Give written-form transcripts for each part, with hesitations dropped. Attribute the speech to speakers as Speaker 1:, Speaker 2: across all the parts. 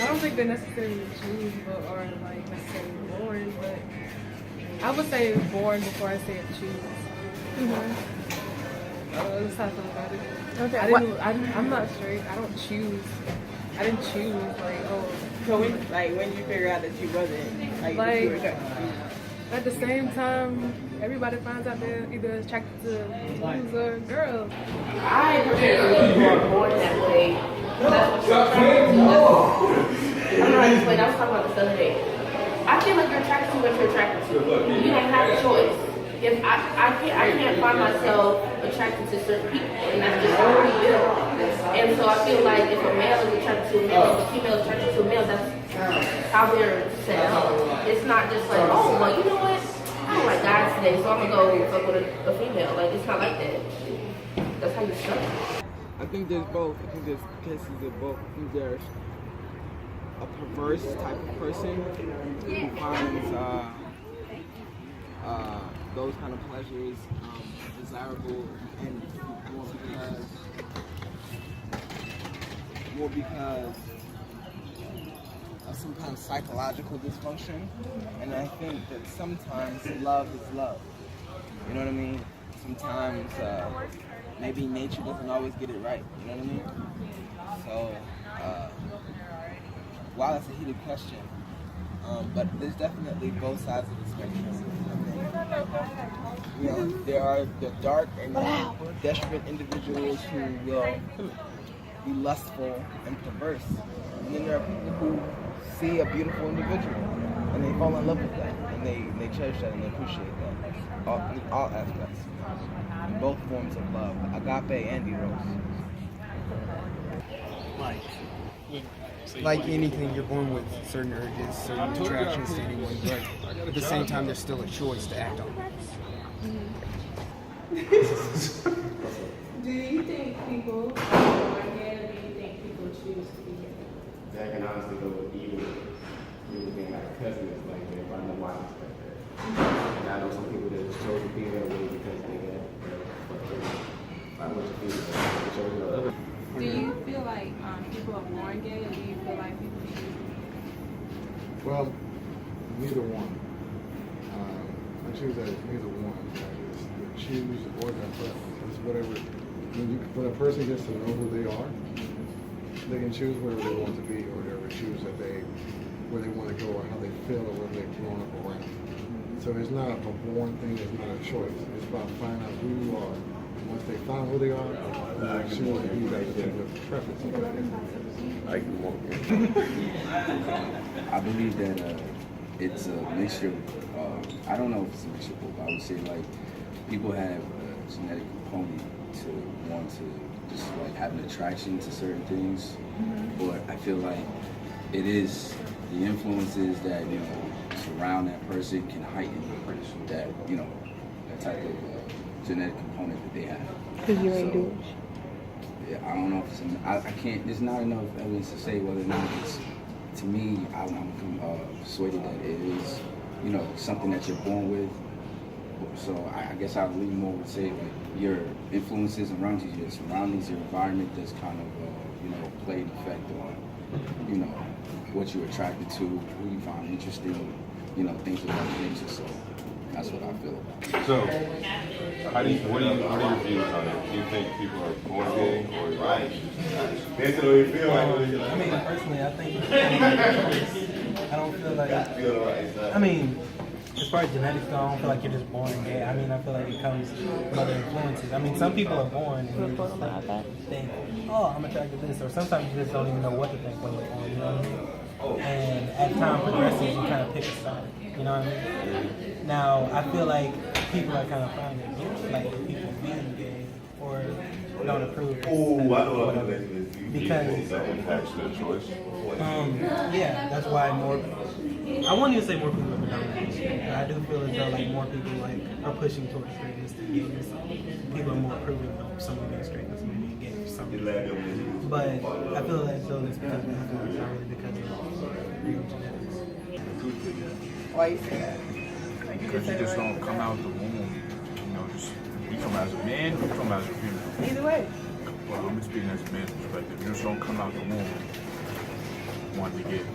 Speaker 1: I don't think they're necessarily choose or like necessarily born, but I would say born before I say choose. That's how I feel about it.
Speaker 2: Okay.
Speaker 1: I'm not straight. I don't choose. I didn't choose like
Speaker 2: So when you figure out that you wasn't like you were attracted
Speaker 1: at the same time, everybody finds out they're either attracted to boys or girls.
Speaker 3: I prefer people who are born that way. That's what I'm trying to do. I'm not gonna explain. I was talking about this the other day. I feel like you're attracted to what you're attracted to. You don't have a choice. If I can't find myself attracted to certain people, and that's just how we feel. And so I feel like if a male is attracted to a male, if a female is attracted to a male, that's how they're set up. It's not just like, oh, well, you know what? I don't like guys today, so I'm gonna go fuck with a female. Like, it's not like that. That's how you're stuck.
Speaker 4: I think there's both. I think there's cases of both. I think there's a perverse type of person who finds those kind of pleasures desirable and more because of some kind of psychological dysfunction. And I think that sometimes love is love. You know what I mean? Sometimes maybe nature doesn't always get it right. You know what I mean? So wow, that's a heated question. But there's definitely both sides of the spectrum. You know, there are the dark and desperate individuals who will be lustful and perverse. And then there are people who see a beautiful individual and they fall in love with that and they cherish that and they appreciate that. In all aspects. In both forms of love, agape and eros.
Speaker 5: Like anything, you're born with certain urges, certain attractions to anyone, but at the same time, there's still a choice to act on.
Speaker 6: Do you think people are gay, or do you think people choose to be gay?
Speaker 7: That can honestly go with either thing, like cousins, like if I know why I expect that. And I know some people that chose to be that way because they got, I want to be that.
Speaker 6: Do you feel like people are born gay, or do you feel like people choose?
Speaker 8: Well, neither one. I choose that neither one. It's choose or their preference. It's whatever. When a person gets to know who they are, they can choose wherever they want to be, or whatever choose that where they want to go, or how they feel, or whether they've grown up around. So it's not a born thing. It's not a choice. It's about finding out who you are. Once they find who they are, they choose to be that particular preference.
Speaker 9: I believe that it's a mixture. I don't know if it's a mixture, but I would say like people have a genetic component to want to just like have an attraction to certain things, but I feel like it is the influences that surround that person can heighten that that type of genetic component that they have.
Speaker 2: Because you ain't Jewish.
Speaker 9: Yeah, I don't know if it's, I can't, there's not enough evidence to say whether or not it's, to me, I'm persuaded that it is, something that you're born with. So I guess I would lean more would say that your influences around you, your surroundings, your environment does kind of, play an effect on, what you're attracted to, who you find interesting, things of that nature. So that's what I feel.
Speaker 10: So, what are your views on it? Do you think people are born gay or right?
Speaker 7: Based on what you feel like.
Speaker 11: I mean, personally, I think I don't feel like. I mean, as far as genetics go, I don't feel like you're just born gay. I mean, I feel like it comes from other influences. I mean, some people are born and you just think, oh, I'm attracted to this, or sometimes you just don't even know what to think when you're born. You know what I mean? And as time progresses, you kind of pick a side. You know what I mean? Now, I feel like people are kind of finding it, like people being gay or don't approve. Because yeah, that's why I won't even say more people are predominant. I do feel as though like more people like are pushing towards straightness than gayness. People are more approving of somebody being straight than somebody being gay for some reason. But I feel as though it's because of influence, not really because of real genetics.
Speaker 2: Why you say that?
Speaker 12: Because you just don't come out the womb, you come as a man, you come as a female.
Speaker 2: Either way.
Speaker 12: Well, I'm speaking as a man's perspective. You just don't come out the womb wanted to get.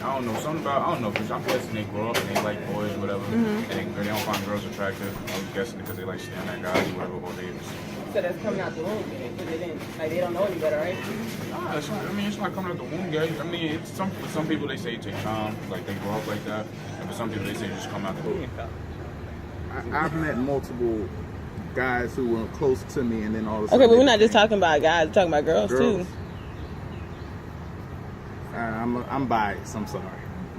Speaker 12: I don't know, something about, I don't know, because I'm guessing they grow up and they like boys or whatever, and they don't find girls attractive. I'm guessing because they like staring at guys or whatever, or they
Speaker 2: So that's coming out the womb, but they didn't, like, they don't know any better, right?
Speaker 12: Nah, it's not, I mean, it's not coming out the womb, guys. I mean, it's for some people they say it takes time, like they grow up like that, and for some people they say it just come out the womb.
Speaker 13: I've met multiple guys who were close to me, and then all of a sudden.
Speaker 2: Okay, but we're not just talking about guys, we're talking about girls too.
Speaker 13: I'm biased. I'm sorry.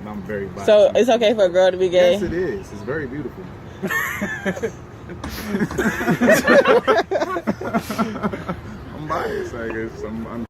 Speaker 13: I'm very biased.
Speaker 2: So it's okay for a girl to be gay?
Speaker 13: Yes, it is. It's very beautiful. I'm biased, I guess. I'm